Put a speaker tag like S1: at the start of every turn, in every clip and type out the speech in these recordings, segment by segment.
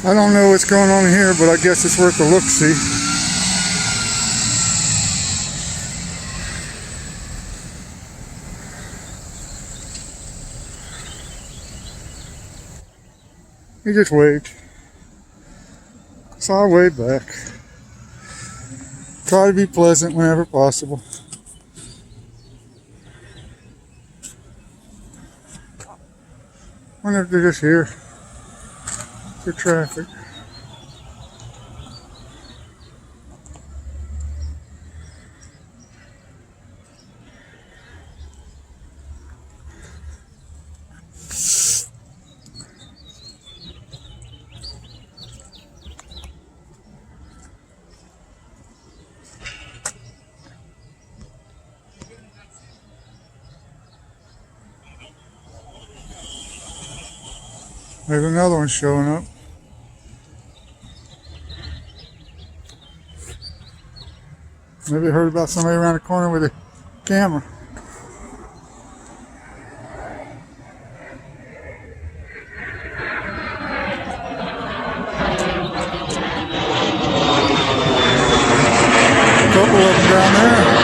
S1: I don't know what's going on here, but I guess it's worth a look-see. He just waved. So I waved back. Try to be pleasant whenever possible. Wonder if they're just here for traffic. There's another one showing up. Maybe heard about somebody around the corner with a camera. A couple of them down there.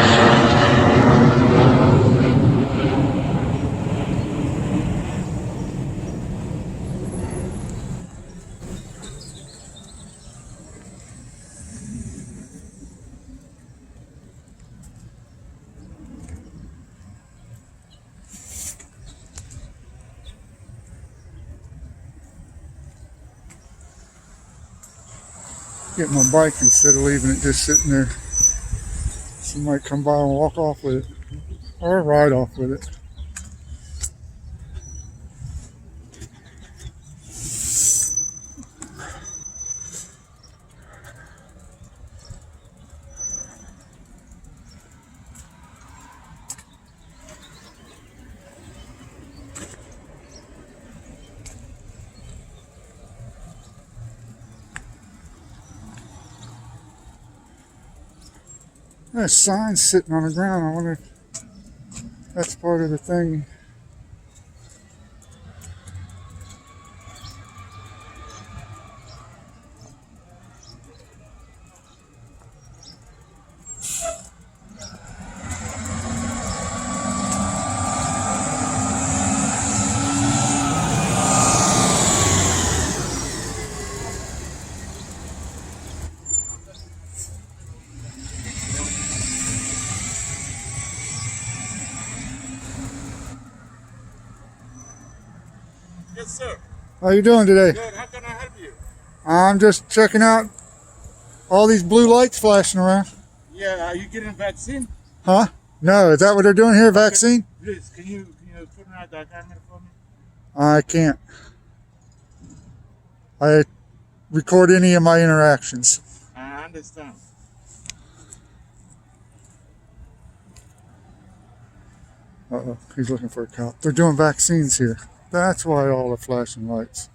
S1: Get my bike instead of leaving it just sitting there. Somebody come by and walk off with it, or ride off with it. There's signs sitting on the ground. I wonder if that's part of the thing.
S2: Yes, sir.
S1: How you doing today?
S2: Good. How can I help you?
S1: I'm just checking out all these blue lights flashing around.
S2: Yeah, are you getting a vaccine?
S1: Huh? No, is that what they're doing here? Vaccine?
S2: Please, can you put out the camera for me?
S1: I can't. I record any of my interactions.
S2: I understand.
S1: Uh-oh, he's looking for a cop. They're doing vaccines here. That's why all the flashing lights.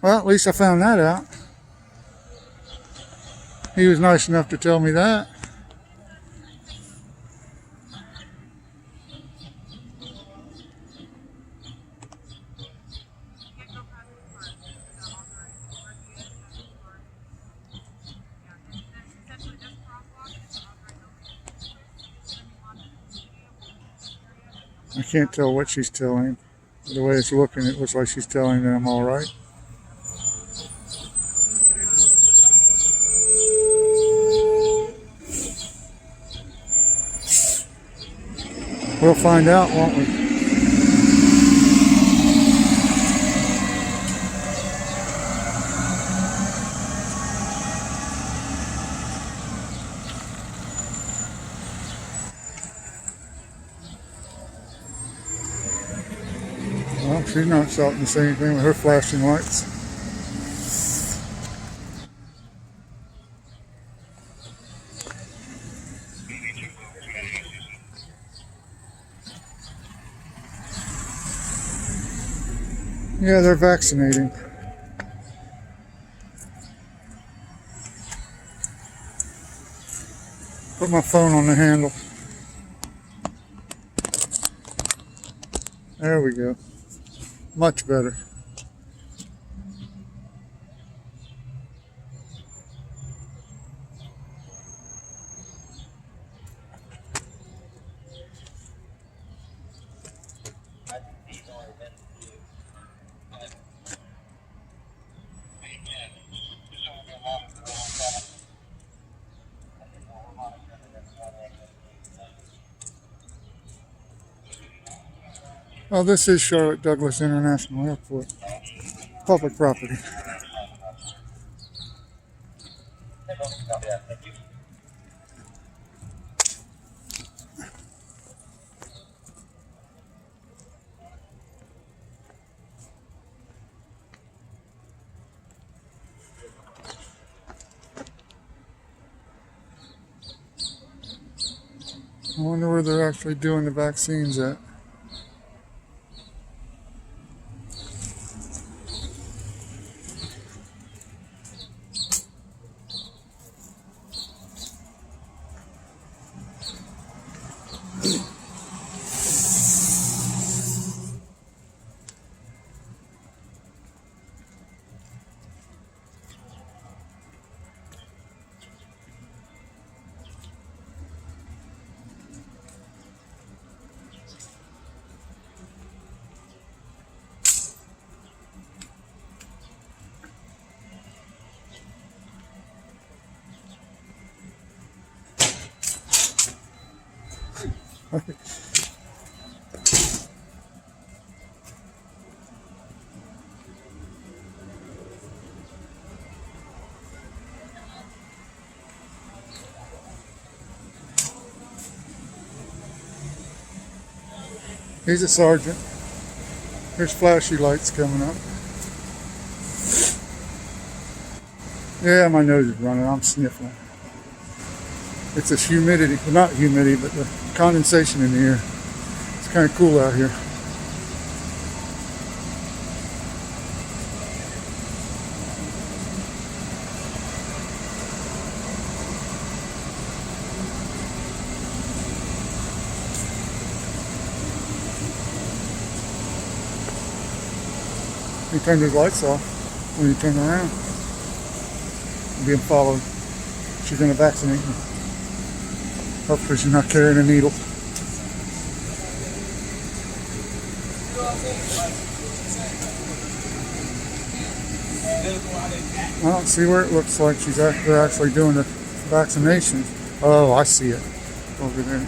S1: Well, at least I found that out. He was nice enough to tell me that. I can't tell what she's telling him. The way it's looking, it looks like she's telling him that I'm all right. We'll find out, won't we? Well, she's not stopping to say anything with her flashing lights. Yeah, they're vaccinating. Put my phone on the handle. There we go. Much better. Oh, this is Charlotte Douglas International Airport. Public property. I wonder where they're actually doing the vaccines at. He's a sergeant. There's flashy lights coming up. Yeah, my nose is running. I'm sniffling. It's a humidity, well, not humidity, but the condensation in the air. It's kind of cool out here. He turned his lights off when he turned around. I'm being followed. She's going to vaccinate me. Hopefully she's not carrying a needle. I don't see where it looks like they're actually doing the vaccinations. Oh, I see it. Over there.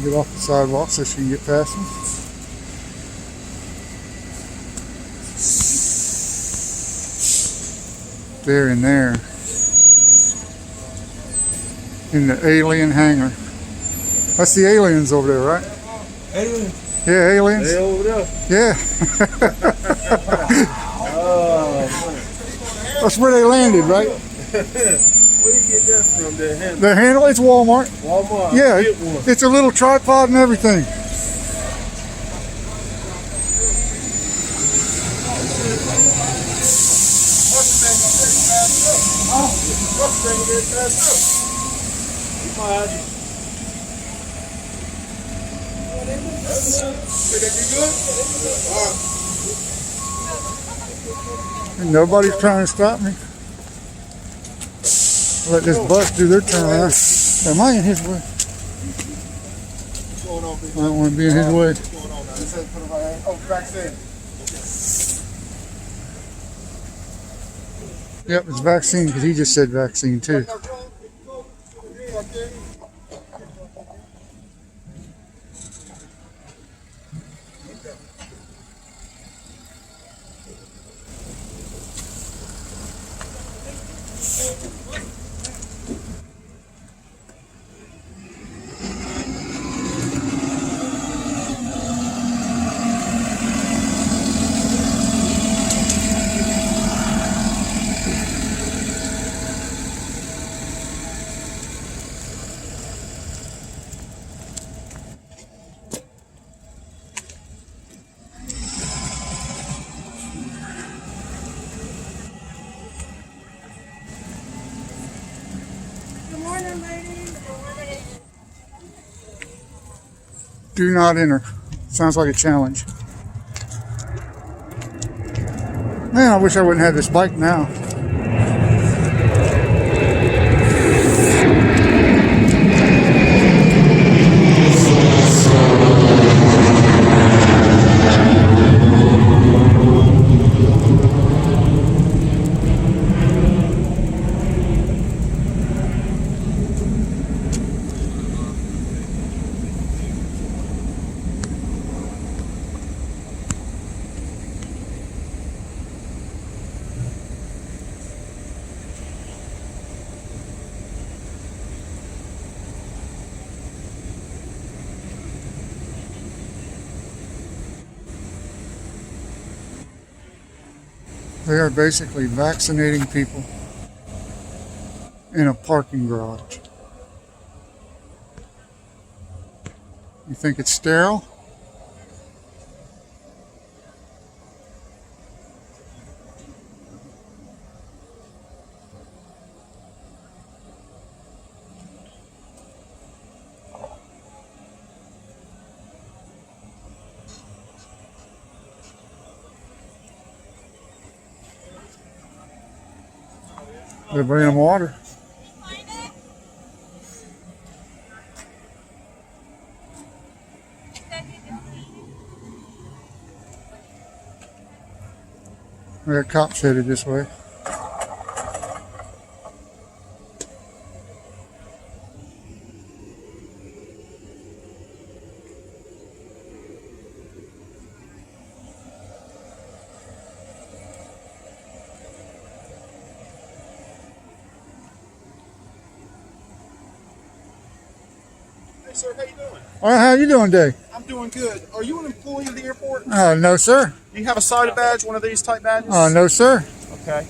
S1: Get off the sidewalk so she can get past me. They're in there. In the alien hangar. That's the aliens over there, right?
S3: Aliens?
S1: Yeah, aliens.
S3: They over there?
S1: Yeah.
S3: Oh,
S1: That's where they landed, right?
S3: where you get that from? Their handle?
S1: The handle, it's Walmart.
S3: Walmart.
S1: Yeah,
S3: Get one.
S1: it's a little tripod and everything. And nobody's trying to stop me. Let this bus do their turnaround. Am I in his way? I don't want to be in his way. Yep, it's vaccine because he just said vaccine too. Do not enter. Sounds like a challenge. Man, I wish I wouldn't have this bike now. They are basically vaccinating people in a parking garage. You think it's sterile? They're bringing water. We got cops headed this way.
S4: Hey, sir, how you doing?
S1: All right, how you doing today?
S4: I'm doing good. Are you an employee of the airport?
S1: No, sir.
S4: Do you have a side badge, one of these type badges?
S1: No, sir.
S4: Okay.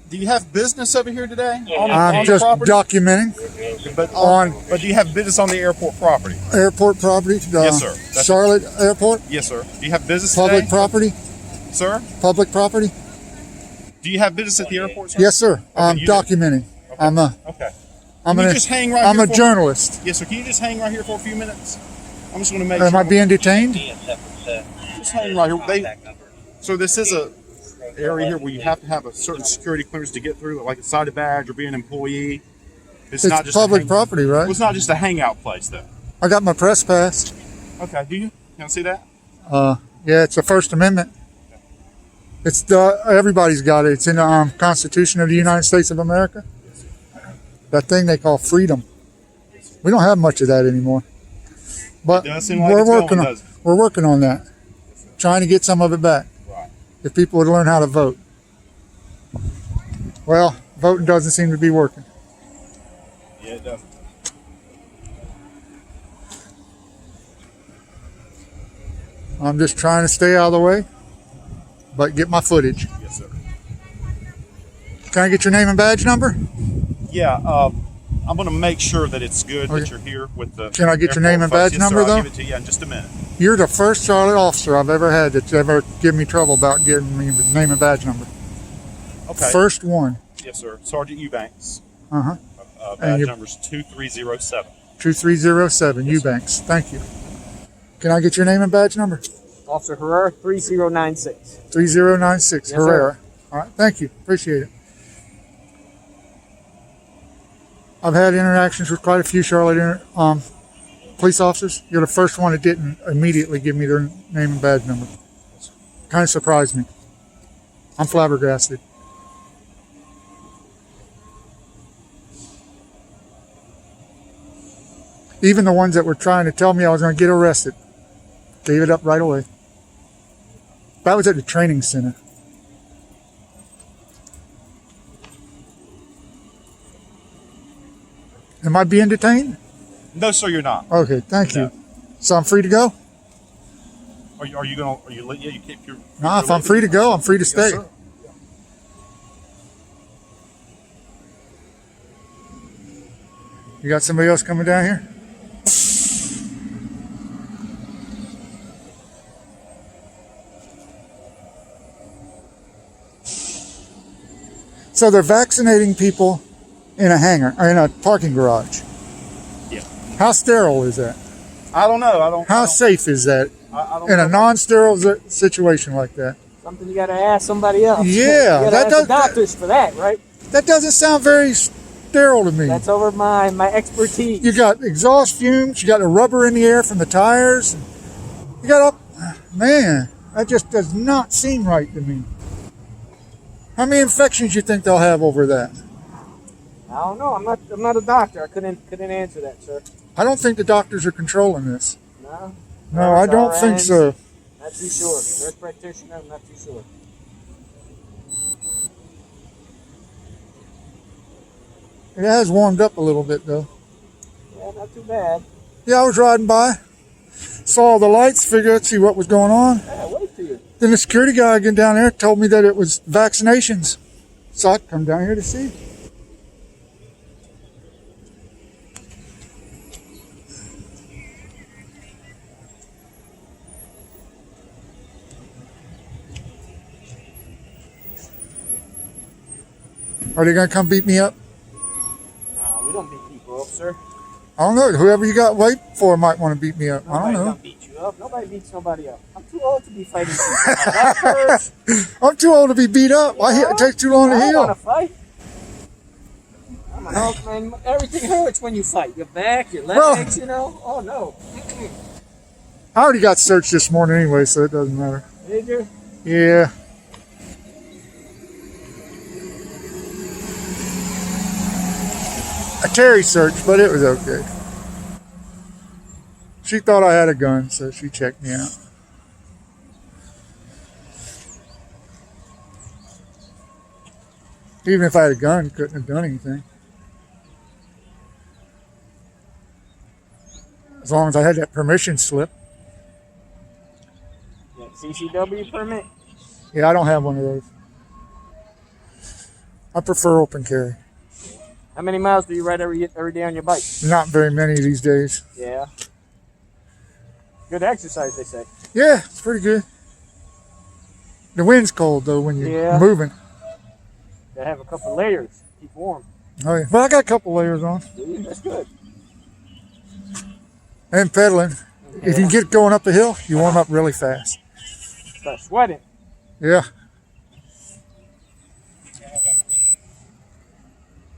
S4: Do you have business over here today?
S1: I'm
S4: on
S1: just
S4: the property?
S1: documenting
S4: But do you have business on the airport property?
S1: airport property.
S4: Yes, sir. That's-
S1: Charlotte Airport,
S4: Yes, sir. Do you have business
S1: public
S4: today?
S1: property,
S4: Sir?
S1: public property.
S4: Do you have business at the airport, sir?
S1: Yes, sir. I'm
S4: you do.
S1: documenting. I'm a
S4: Okay.
S1: I'm
S4: Can you
S1: a
S4: just hang right
S1: I'm
S4: here
S1: a
S4: for-
S1: journalist.
S4: Yes, sir. Can you just hang right here for a few minutes? I'm just going to make
S1: Am
S4: sure.
S1: I being detained?
S4: Just hang right here. So this is a area here where you have to have a certain security clearance to get through, like a sided badge or be an employee.
S1: It's
S4: not just a
S1: public
S4: hang-
S1: property, right?
S4: Well, it's not just a hangout place, though.
S1: I got my press pass.
S4: Okay, do you? Can I see that?
S1: Yeah, it's the First Amendment. It's everybody's got it. It's in the Constitution of the United States of America. That thing they call freedom. We don't have much of that anymore. But
S4: It does seem like
S1: we're
S4: it's going,
S1: working on
S4: doesn't it?
S1: we're working on that. Trying to get some of it back.
S4: Right.
S1: If people would learn how to vote. Well, voting doesn't seem to be working.
S4: Yeah, it does.
S1: I'm just trying to stay out of the way, but get my footage.
S4: Yes, sir.
S1: Can I get your name and badge number?
S4: Yeah, I'm going to make sure that it's good
S1: Okay.
S4: that you're here with the.
S1: Can I get your
S4: airport
S1: name and
S4: folks.
S1: badge
S4: Yes,
S1: number,
S4: sir. I'll
S1: though?
S4: give it to you in just a minute.
S1: You're the first Charlotte officer I've ever had that's ever given me trouble about getting me the name and badge number.
S4: Okay.
S1: First one.
S4: Yes, sir. Sergeant Eubanks.
S1: Uh-huh.
S4: Badge
S1: you-
S4: number's 2307.
S1: 2307, Eubanks. Thank you. Can I get your name and badge number?
S5: Officer Herrera, 3096.
S1: 3096,
S5: Yes, sir.
S1: Herrera. All right, thank you. Appreciate it. I've had interactions with quite a few Charlotte police officers. You're the first one that didn't immediately give me their name and badge number. Kind of surprised me. I'm flabbergasted. Even the ones that were trying to tell me I was going to get arrested gave it up right away. That was at the training center. Am I being detained?
S4: No, sir, you're not.
S1: Okay, thank
S4: No.
S1: you. So I'm free to go?
S4: Are you going to, yeah, you keep your.
S1: Nah, if I'm free to go, I'm free to stay.
S4: Yes, sir.
S1: You got somebody else coming down here? So they're vaccinating people in a hangar, or in a parking garage.
S4: Yeah.
S1: How sterile is that?
S4: I don't know.
S1: How safe is that
S4: I don't
S1: in a
S4: know.
S1: non-sterile situation like that?
S5: Something you gotta ask somebody else.
S1: Yeah,
S5: you gotta
S1: that
S5: ask
S1: does-
S5: the doctors for that, right?
S1: That doesn't sound very sterile to me.
S5: That's over my expertise.
S1: You got exhaust fumes, you got the rubber in the air from the tires. You got man, that just does not seem right to me. How many infections you think they'll have over that?
S5: I don't know. I'm not a doctor. I couldn't answer that, sir.
S1: I don't think the doctors are controlling this.
S5: No.
S1: No, I don't think so.
S5: Not too sure. Nurse practitioner, I'm not too sure.
S1: It has warmed up a little bit though.
S5: Yeah, not too bad.
S1: Yeah, I was riding by, saw the lights, figured I'd see what was going on.
S5: Yeah, wait for you.
S1: Then the security guy getting down there told me that it was vaccinations. So I come down here to see. Are they going to come beat me up?
S5: No, we don't beat people up, sir.
S1: I don't know. Whoever you got waiting for might want to beat me up. I don't
S5: Nobody's
S1: know.
S5: gonna beat you up. Nobody beats nobody up. I'm too old to be fighting people. Doctors,
S1: I'm too old to be beat up. It takes too long to
S5: I don't want to
S1: heal.
S5: fight. I'm an old man. Everything hurts when you fight. Your back, your
S1: Bro.
S5: legs, you know. Oh, no.
S1: I already got searched this morning anyway, so it doesn't matter.
S5: Did you?
S1: Yeah. A Terry search, but it was okay. She thought I had a gun, so she checked me out. Even if I had a gun, couldn't have done anything. As long as I had that permission slip.
S5: Yeah, CCW permit?
S1: Yeah, I don't have one of those. I prefer open carry.
S5: How many miles do you ride every day on your bike?
S1: Not very many these days.
S5: Yeah. Good exercise, they say.
S1: Yeah, it's pretty good. The wind's cold though when you're
S5: Yeah.
S1: moving.
S5: Gotta have a couple layers. Keep warm.
S1: Oh yeah. Well, I got a couple layers on.
S5: That's good.
S1: And pedaling. If you get going up a hill, you warm up really fast.
S5: Start sweating.
S1: Yeah.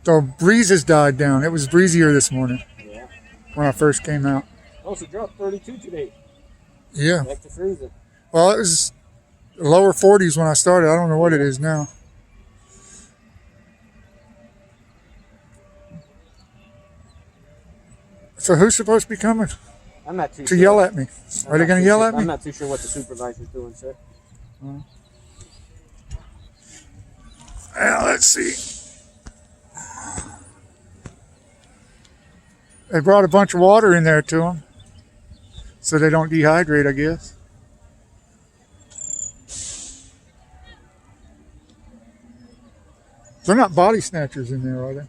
S1: The breezes died down. It was breezier this morning
S5: Yeah.
S1: when I first came out.
S5: Also dropped 32 today.
S1: Yeah.
S5: Back to freezing.
S1: Well, it was lower 40s when I started. I don't know what it is now. So who's supposed to be coming
S5: I'm not too
S1: to
S5: sure.
S1: yell at me?
S5: I'm
S1: Are they
S5: not
S1: going
S5: too
S1: to yell
S5: sure-
S1: at me?
S5: I'm not too sure what the supervisor's doing, sir.
S1: Well, let's see. They brought a bunch of water in there to them so they don't dehydrate, I guess. They're not body snatchers in there, are they?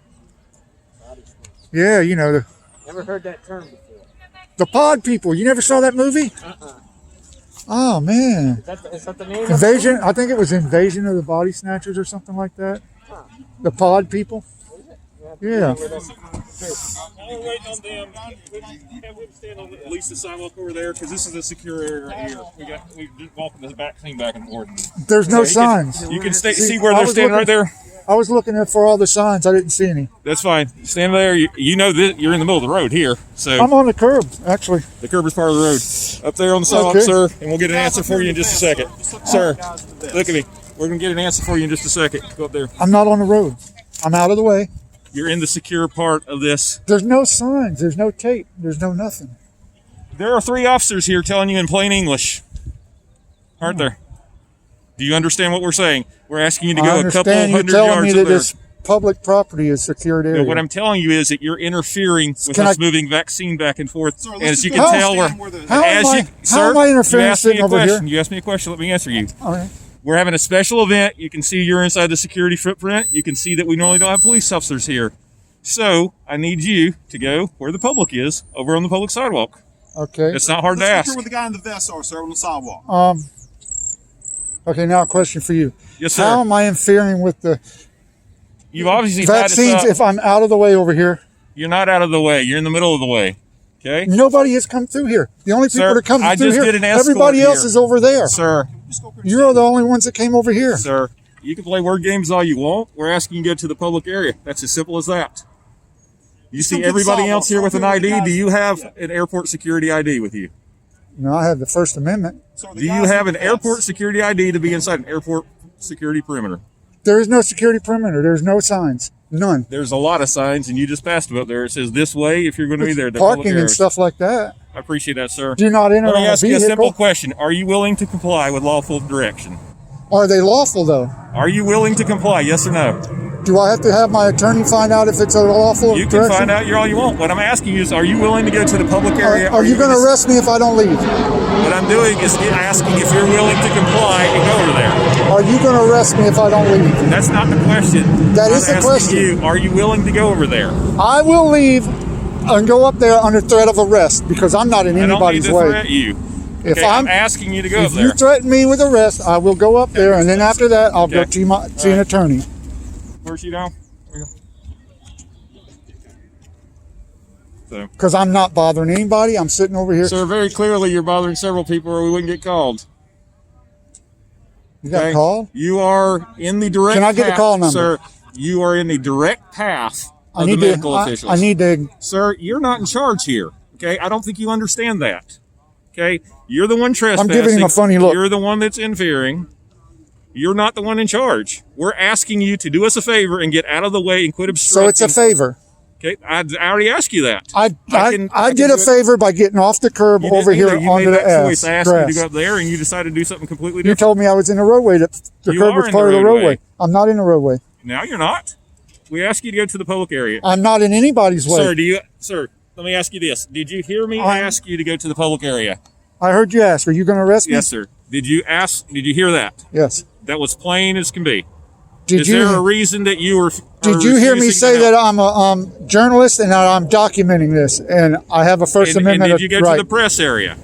S1: Yeah, you know,
S5: Never heard that term before.
S1: the pod people. You never saw that movie? Oh, man.
S5: Is that the name
S1: Invasion, I think it was Invasion of the Body Snatchers or something like that. The pod people. Yeah.
S4: While we're waiting on them, have them stand on at least the sidewalk over there, because this is a secure area right here. We just walking this vaccine back and forth.
S1: There's no
S4: So
S1: signs.
S4: You can
S1: See,
S4: see where
S1: I
S4: they're
S1: was
S4: standing right
S1: looking-
S4: there.
S1: I was looking for all the signs. I didn't see any.
S4: That's fine. Stand there. You know that you're in the middle of the road here, so
S1: I'm on the curb, actually.
S4: the curb is part of the road. Up there on the sidewalk,
S1: Okay.
S4: sir, and we'll get an answer for you in just a second. Sir, look at me. We're gonna get an answer for you in just a second. Go up there.
S1: I'm not on the road. I'm out of the way.
S4: You're in the secure part of this.
S1: There's no signs. There's no tape. There's no nothing.
S4: There are 3 officers here telling you in plain English, aren't there? Do you understand what we're saying? We're asking you to
S1: I
S4: go a couple
S1: understand you're
S4: hundred
S1: telling
S4: yards
S1: me
S4: up
S1: that
S4: there.
S1: this public property is secured area.
S4: No, what I'm telling you is that you're interfering with
S1: Can
S4: us
S1: I-
S4: moving vaccine back and forth.
S3: Sir,
S4: and
S3: let's
S4: as you
S3: just
S4: can
S3: go
S4: tell,
S3: stand
S4: we're
S3: where the-
S1: How am
S4: as
S1: I-
S4: you,
S1: how
S4: sir,
S1: am I interfering
S4: you asked me
S1: sitting
S4: a
S1: over here?
S4: question. You asked me a question. Let me answer you.
S1: All right.
S4: We're having a special event. You can see you're inside the security footprint. You can see that we normally don't have police officers here. So I need you to go where the public is, over on the public sidewalk.
S1: Okay.
S4: It's not hard to
S3: Let's
S4: ask.
S3: where the guy in the vest are, sir, on the sidewalk.
S1: Okay, now a question for you.
S4: Yes, sir.
S1: How am I interfering with the
S4: You've obviously tied us
S1: vaccines
S4: up.
S1: if I'm out of the way over here?
S4: You're not out of the way. You're in the middle of the way. Okay,
S1: Nobody has come through here. The only people
S4: Sir,
S1: that come
S4: I
S1: through
S4: just
S1: here,
S4: did an escort
S1: everybody else
S4: here.
S1: is over there.
S4: sir.
S3: Just go
S1: You're the only ones that came over here.
S4: Sir, you can play word games all you want. We're asking you to go to the public area. That's as simple as that. You see
S3: come to the
S4: everybody
S3: sidewalk.
S4: else here with an
S3: Come here,
S4: ID. Do
S3: guys.
S4: you have an airport security ID with you?
S1: No, I have the First Amendment.
S3: So the
S4: Do you
S3: guys
S4: have
S3: in
S4: an
S3: the
S4: airport
S3: vest-
S4: security ID to be inside an airport security perimeter?
S1: There is no security perimeter. There's no signs. None.
S4: There's a lot of signs, and you just passed them up there. It says this way if you're going to be there. The public
S1: Parking and
S4: areas.
S1: stuff like that.
S4: I appreciate that, sir.
S1: Do not enter
S4: Let me
S1: on a
S4: ask you a simple
S1: vehicle.
S4: question. Are you willing to comply with lawful direction?
S1: Are they lawful though?
S4: Are you willing to comply? Yes or no?
S1: Do I have to have my attorney find out if it's a lawful
S4: You can
S1: arrest?
S4: find out all you want. What I'm asking you is, are you willing to go to the public area?
S1: Are you going to arrest me if I don't leave?
S4: What I'm doing is asking if you're willing to comply and go over there.
S1: Are you going to arrest me if I don't leave?
S4: That's not the question.
S1: That is the
S4: I'm asking
S1: question.
S4: you, are you willing to go over there?
S1: I will leave and go up there under threat of arrest because I'm not in anybody's
S4: I don't need to
S1: way.
S4: threat you.
S1: If
S4: Okay, I'm asking you to go up
S1: If
S4: there.
S1: you threaten me with arrest, I will go up there, and then after that, I'll go see an attorney.
S4: Where's she down? So,
S1: Because I'm not bothering anybody. I'm sitting over here.
S4: sir, very clearly you're bothering several people, or we wouldn't get called.
S1: You got
S4: Okay?
S1: called?
S4: You are in the direct.
S1: Can I get the
S4: path,
S1: call number?
S4: sir? You are in the direct path
S1: I
S4: of
S1: need
S4: the medical
S1: to.
S4: officials.
S1: I need to.
S4: Sir, you're not in charge here. Okay, I don't think you understand that. Okay, you're the one trespassing.
S1: I'm giving him a funny look.
S4: You're the one that's interfering. You're not the one in charge. We're asking you to do us a favor and get out of the way and quit obstructing.
S1: So it's a favor.
S4: Okay, I already asked you that.
S1: I did
S4: do
S1: a
S4: it.
S1: favor by getting off the curb
S4: You
S1: over
S4: didn't
S1: here
S4: either. You
S1: onto
S4: made
S1: the
S4: that choice. I asked you to
S1: grass.
S4: go up there, and you decided to do something completely
S1: You
S4: different.
S1: told me I was in the roadway. That the
S4: You
S1: curb
S4: are
S1: was
S4: in
S1: part
S4: the
S1: of the
S4: roadway.
S1: roadway. I'm not in the roadway.
S4: Now you're not. We asked you to go to the public area.
S1: I'm not in anybody's way.
S4: Sir, let me ask you this. Did you hear me ask you to go to the public area?
S1: I heard you ask. Are you going to arrest me?
S4: Yes, sir. Did you hear that?
S1: Yes.
S4: That was plain as can be.
S1: Did
S4: Is
S1: you?
S4: there a reason that you were?
S1: Did you hear me say that I'm a journalist and that I'm documenting this and I have a First Amendment
S4: and did you go
S1: right?
S4: to the press area?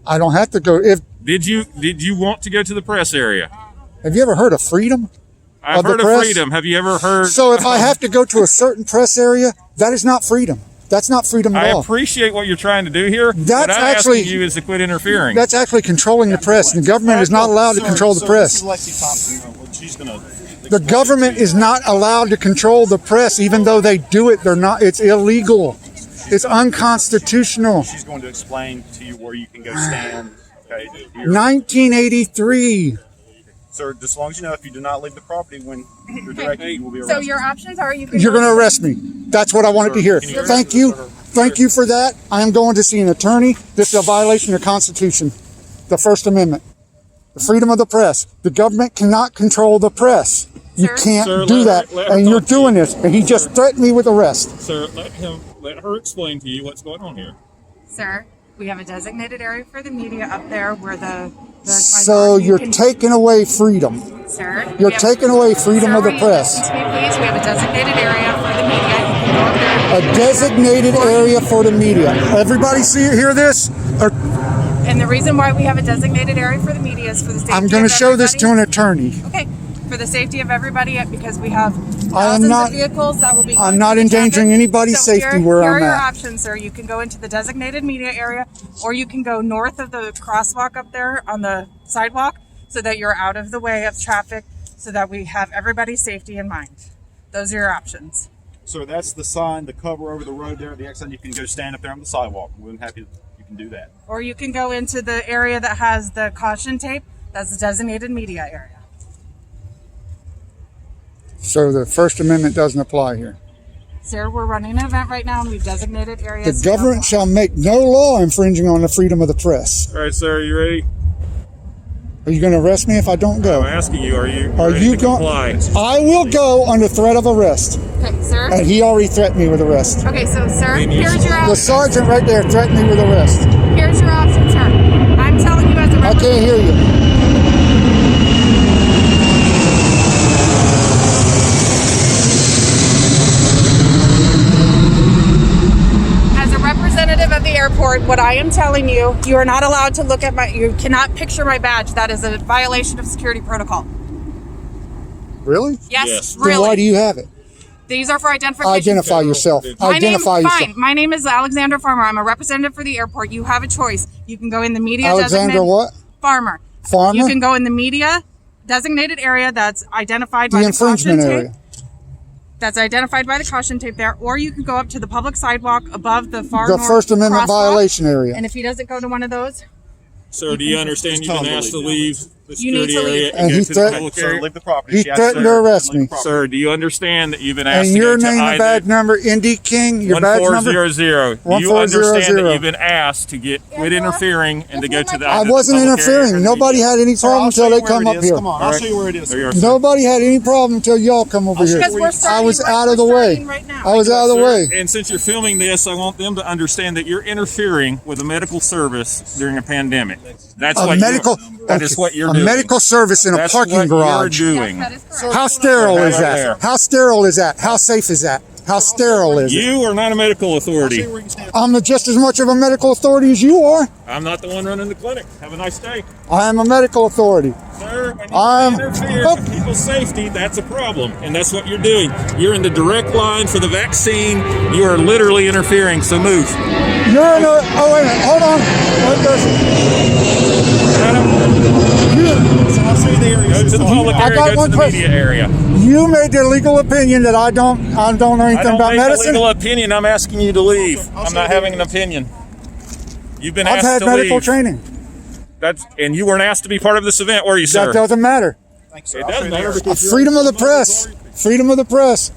S1: I don't have to go.
S4: Did you want to go to the press area?
S1: Have you ever heard of freedom?
S4: I've
S1: Of the
S4: heard of
S1: press?
S4: freedom. Have you ever heard?
S1: So if I have to go to a certain press area, that is not freedom. That's not freedom at
S4: I
S1: all.
S4: appreciate what you're trying to do here.
S1: That's
S4: what I'm
S1: actually-
S4: asking you is to quit interfering.
S1: That's actually controlling the press. And the government is not allowed to control the press.
S3: This is Lexi Thompson. Well, she's gonna.
S1: The government is not allowed to control the press, even though they do it. They're not. It's illegal. It's unconstitutional.
S3: She's going to explain to you where you can go stand. Okay. Here.
S1: 1983.
S3: Sir, just as long as you know, if you do not leave the property when you're directed, you will be
S6: So
S3: arrested.
S6: your options are you can
S1: You're going to arrest me. That's what I wanted to hear. Thank you. Thank you for that. I am going to see an attorney. This is a violation of the Constitution, the First Amendment, the freedom of the press. The government cannot control the press. You
S6: Sir?
S1: can't
S4: Sir,
S1: do
S4: let
S1: that,
S4: her
S1: and you're
S4: talk to you.
S1: doing this. And he just threatened me with arrest.
S4: Sir, let her explain to you what's going on here.
S6: Sir, we have a designated area for the media up there where the
S1: So
S6: you
S1: you're
S6: can-
S1: taking away freedom.
S6: Sir,
S1: You're
S6: we have-
S1: taking away freedom
S6: Sir,
S1: of the
S6: will you
S1: press.
S6: listen to me, please? We have a designated area for the media. You can go up there.
S1: A designated area for the media. Everybody hear this? Or
S6: And the reason why we have a designated area for the media is for the safety
S1: I'm going
S6: of
S1: to show this to an attorney.
S6: Okay, for the safety of everybody, because we have
S1: I am
S6: thousands
S1: not-
S6: of vehicles that will be.
S1: I'm
S6: going
S1: not
S6: through the
S1: endangering
S6: traffic.
S1: anybody's
S6: So
S1: safety
S6: here
S1: where
S6: are
S1: I'm
S6: your
S1: at.
S6: options, sir. You can go into the designated media area, or you can go north of the crosswalk up there on the sidewalk, so that you're out of the way of traffic, so that we have everybody's safety in mind. Those are your options.
S3: So that's the sign, the cover over the road there. The exit, you can go stand up there on the sidewalk. We're happy you can do that.
S6: Or you can go into the area that has the caution tape. That's the designated media area.
S1: So the First Amendment doesn't apply here.
S6: Sir, we're running an event right now, and we've designated
S1: The
S6: areas.
S1: government shall make no law infringing on the freedom of the press.
S4: All right, sir, are you ready?
S1: Are you going to arrest me if I don't
S4: I'm
S1: go?
S4: asking you, are you
S1: Are
S4: ready
S1: you
S4: to
S1: going?
S4: comply?
S1: I will go under threat of arrest.
S6: Okay, sir.
S1: And he already threatened me with arrest.
S6: Okay, so sir,
S4: Then you
S6: here's
S4: should-
S6: your
S1: The
S6: options.
S1: sergeant right there threatened me with arrest.
S6: Here's your options, sir. I'm telling you as a
S1: I can't hear you.
S6: As a representative of the airport, what I am telling you, you are not allowed to look at you cannot picture my badge. That is a violation of security protocol.
S1: Really?
S4: Yes.
S1: Then
S6: Really.
S1: why do you have it?
S6: These are for identification.
S1: Identify yourself. Identify yourself.
S6: Fine. My name is Alexandra Farmer. I'm a representative for the airport. You have a choice. You can go in the media
S1: Alexandra
S6: designated
S1: what?
S6: Farmer.
S1: Farmer?
S6: You can go in the media designated area that's identified by
S1: The
S6: the caution
S1: infringement
S6: tape.
S1: area.
S6: That's identified by the caution tape there, or you can go up to the public sidewalk above the far
S1: The
S6: north
S1: First Amendment
S6: crosswalk.
S1: violation area.
S6: And if he doesn't go to one of those,
S4: Sir, do you understand you've been asked to leave the
S6: You need
S4: security
S6: to leave.
S4: area
S1: And
S4: and
S1: he
S4: go to the
S1: threatened-
S4: public
S3: Sir,
S4: area?
S3: leave the property.
S1: He
S3: She asked
S1: threatened
S3: sir
S1: to arrest
S3: leave the
S1: me.
S3: property.
S4: Sir, do you understand that you've been asked
S1: And
S4: to
S1: your
S4: go to
S1: name and badge number, Indy King, your badge number?
S4: 1400. Do you
S1: 1400.
S4: understand that you've been asked to quit interfering and to go to the
S1: I wasn't
S4: public area for
S1: interfering.
S4: the
S1: Nobody
S4: media?
S1: had any
S3: Sir,
S1: problem
S3: I'll show
S1: until
S3: you
S1: they
S3: where
S1: come
S3: it
S1: up
S3: is.
S1: here.
S3: Come on, I'll show you where it is.
S4: There you
S3: sir.
S4: are, sir.
S1: Nobody had any problem until y'all come over here.
S6: Because we're starting.
S1: I was
S6: right-
S1: out of
S6: we're
S1: the way.
S6: starting right now.
S1: I was out of the
S4: Sir,
S1: way.
S4: And since you're filming this, I want them to understand that you're interfering with a medical service during a pandemic. That's
S1: A
S4: what
S1: medical,
S4: that is what you're
S1: a
S4: doing.
S1: medical service in a
S4: That's
S1: parking
S4: what
S1: garage.
S4: you're doing.
S6: Yes, that is correct.
S1: How sterile is
S4: Right there.
S1: that? How sterile is that? How safe is that? How sterile is it?
S4: You are not a medical
S3: I'll show
S4: authority.
S3: you where you can stand.
S1: I'm just as much of a medical authority as you are.
S4: I'm not the one running the clinic. Have a nice day.
S1: I am a medical authority.
S4: Sir, when you
S1: I'm-
S4: interfere
S1: Oh.
S4: with people's safety, that's a problem. And that's what you're doing. You're in the direct line for the vaccine. You are literally interfering, so move.
S1: You're in a, oh wait a minute, hold on. Wait,
S3: I'll show you the area.
S4: Go to the public
S1: I
S4: area,
S1: got
S4: go to
S1: one
S4: the
S1: question.
S4: media area.
S1: You made the legal opinion that I don't know
S4: I
S1: anything
S4: don't
S1: about
S4: make a
S1: medicine.
S4: legal opinion. I'm asking you to leave.
S3: I'll
S4: I'm
S3: show
S4: not
S3: you
S4: having
S3: the
S4: an opinion. You've been
S1: I've
S4: asked
S1: had
S4: to
S1: medical
S4: leave.
S1: training.
S4: And you weren't asked to be part of this event, were you, sir?
S1: That doesn't matter.
S3: Thanks, sir.
S4: It
S3: I'll show
S4: does
S3: you the
S4: matter
S3: area.
S4: because you're
S1: Freedom of the press. Freedom of the press.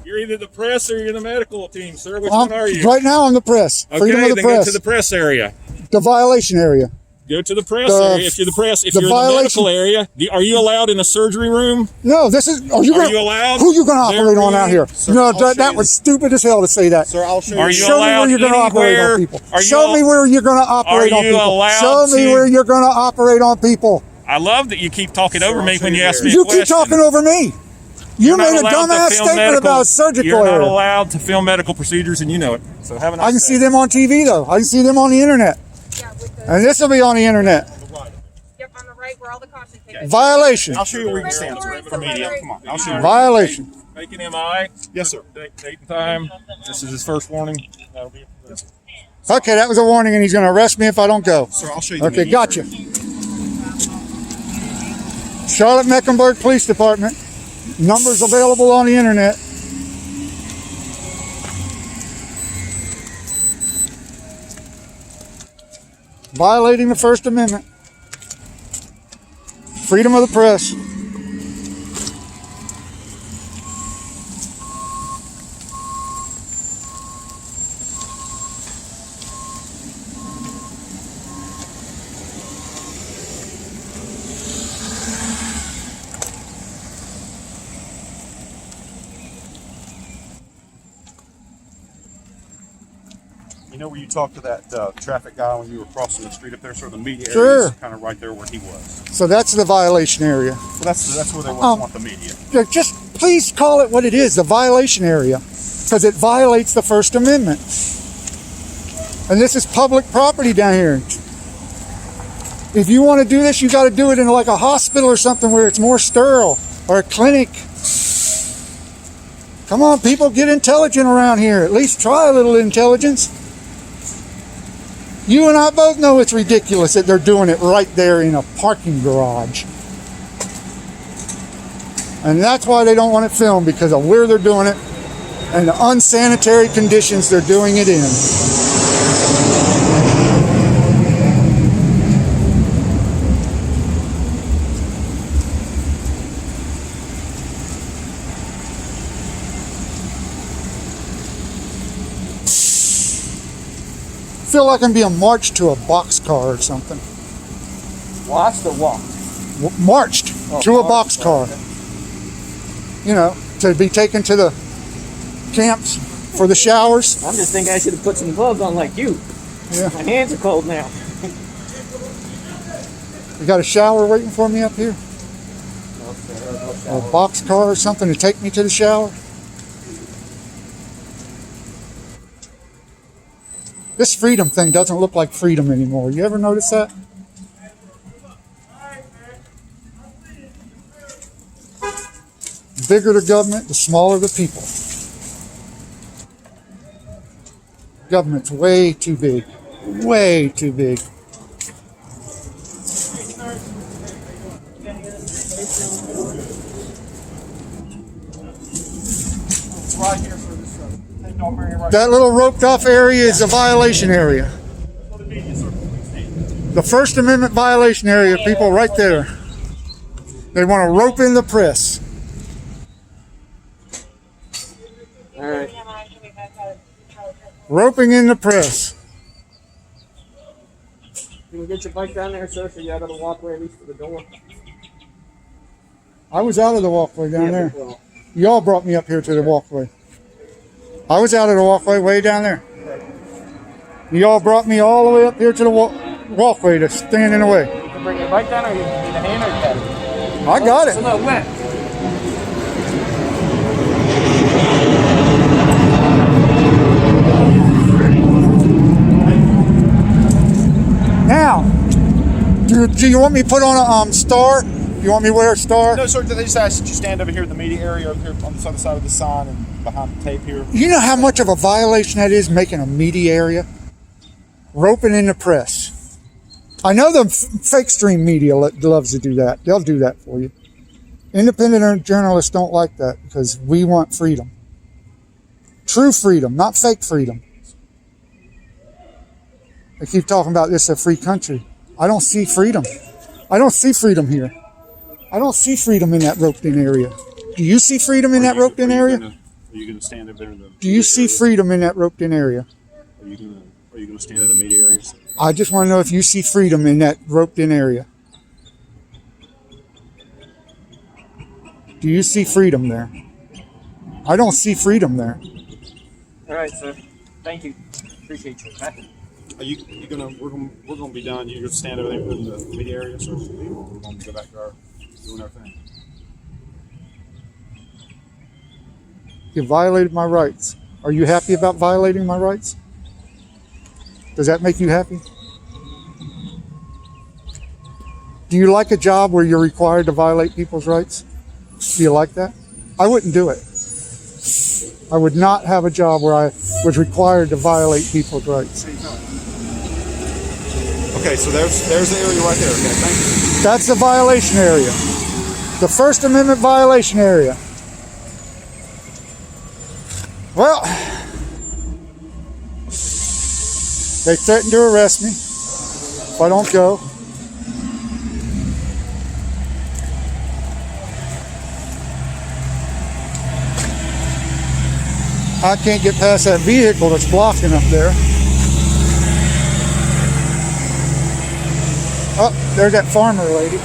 S4: You're either the press or you're the medical team, sir. Which one are you?
S1: Right now I'm the press.
S4: Okay,
S1: Freedom of the
S4: then
S1: press.
S4: go to the press area.
S1: The violation area.
S4: Go to the press
S1: The-
S4: area. If you're the press, if
S1: the
S4: you're in the
S1: violation-
S4: medical area, are you allowed in a surgery room?
S1: No, this is. Are you,
S4: Are
S1: gonna,
S4: you allowed?
S1: Who you going to operate on out here?
S3: Sir,
S1: No,
S3: I'll show
S1: that
S3: you
S1: was stupid as hell to say that.
S3: Sir, I'll show
S4: Are
S3: you.
S4: you
S1: Show me where
S4: allowed
S1: you're going to operate
S4: anywhere?
S1: on people.
S4: Are you
S1: Show
S4: al-
S1: me where you're going to operate
S4: Are
S1: on
S4: you
S1: people.
S4: allowed
S1: Show me
S4: to-
S1: where you're going to operate on people.
S4: I love that you keep talking over
S3: I'll
S4: me
S3: show
S4: when
S3: you
S4: you ask
S3: there.
S4: me a
S1: You
S4: question.
S1: keep talking over me. You
S4: You're not
S1: made a
S4: allowed to
S1: dumbass
S4: film
S1: statement
S4: medical-
S1: about surgical
S4: You're not
S1: area.
S4: allowed to film medical procedures, and you know it. So have a nice
S1: I can
S4: day.
S1: see them on TV though. I can see them on the internet,
S6: Yeah, with the,
S1: and this will be on the internet.
S6: yep, on the right where all the caution tapes.
S1: Violation.
S3: I'll show you where you can stand, sir. For media. Come on. I'll show you.
S1: Violation.
S4: Make an MI.
S3: Yes, sir.
S4: Date and time. This is his first warning. That'll be it.
S1: Okay, that was a warning, and he's going to arrest me if I don't go.
S3: Sir, I'll show you. the
S1: Okay,
S3: media.
S1: gotcha. Charlotte Mecklenburg Police Department. Numbers available on the internet. Violating the First Amendment. Freedom of the press.
S3: You know where you talked to that traffic guy when you were crossing the street up there, sort of the media area?
S1: Sure.
S3: is kind of right there where he was.
S1: So that's the violation area.
S3: Well, that's where they want the media.
S1: Yeah, just please call it what it is, the violation area, because it violates the First Amendment. And this is public property down here. If you want to do this, you got to do it in like a hospital or something where it's more sterile, or a clinic. Come on, people, get intelligent around here. At least try a little intelligence. You and I both know it's ridiculous that they're doing it right there in a parking garage. And that's why they don't want it filmed, because of where they're doing it and the unsanitary conditions they're doing it in. Feel like I'm being marched to a boxcar or something.
S5: Watched or walked?
S1: Marched to a
S5: marched,
S1: boxcar. You know, to be taken to the camps for the showers.
S5: I'm just thinking I should have put some gloves on like you.
S1: Yeah.
S5: My hands are cold now.
S1: You got a shower waiting for me up here? Or a boxcar or something to take me to the shower? This freedom thing doesn't look like freedom anymore. You ever notice that? The bigger the government, the smaller the people. Government's way too big. Way too big.
S3: It's right here, sir. This thing don't bury right
S1: That little roped off area is a violation area.
S3: for the media, sir.
S1: The First Amendment violation area, people, right there. They want to rope in the press.
S5: All right.
S1: Roping in the press.
S5: You can get your bike down there, sir, so you out of the walkway at least to the door.
S1: I was out of the walkway down
S5: Yeah,
S1: there.
S5: well,
S1: Y'all brought me up here to the walkway. I was out of the walkway way down there. Y'all brought me all the way up here to the walkway to stand in the way.
S5: you can bring your bike down, or you need a hand, or you got it.
S1: I got
S5: It's a
S1: it.
S5: little wet.
S1: Now, do you want me to put on a star? You want me to wear a star?
S3: No, sir. They just asked that you stand over here in the media area, over here on the other side of the sign and behind the tape here.
S1: You know how much of a violation that is, making a media area? Roping in the press. I know the fake stream media loves to do that. They'll do that for you. Independent journalists don't like that because we want freedom. True freedom, not fake freedom. They keep talking about this a free country. I don't see freedom. I don't see freedom here. I don't see freedom in that roped-in area. Do you see freedom in that roped-in area?
S3: Are you going to stand over there in the?
S1: Do you see freedom in that roped-in area?
S3: Are you going to stand in the media area?
S1: I just want to know if you see freedom in that roped-in area. Do you see freedom there? I don't see freedom there.
S5: All right, sir. Thank you. Appreciate you. Okay?
S3: Are you gonna? We're gonna be done. You're gonna stand over there in the media area, so we're gonna go back to our doing our thing.
S1: You violated my rights. Are you happy about violating my rights? Does that make you happy? Do you like a job where you're required to violate people's rights? Do you like that? I wouldn't do it. I would not have a job where I was required to violate people's rights.
S3: Okay, so there's the area right there. Okay, thank you.
S1: That's the violation area. The First Amendment violation area. Well, they threatened to arrest me if I don't go. I can't get past that vehicle that's blocking up there. Oh, there's that farmer lady.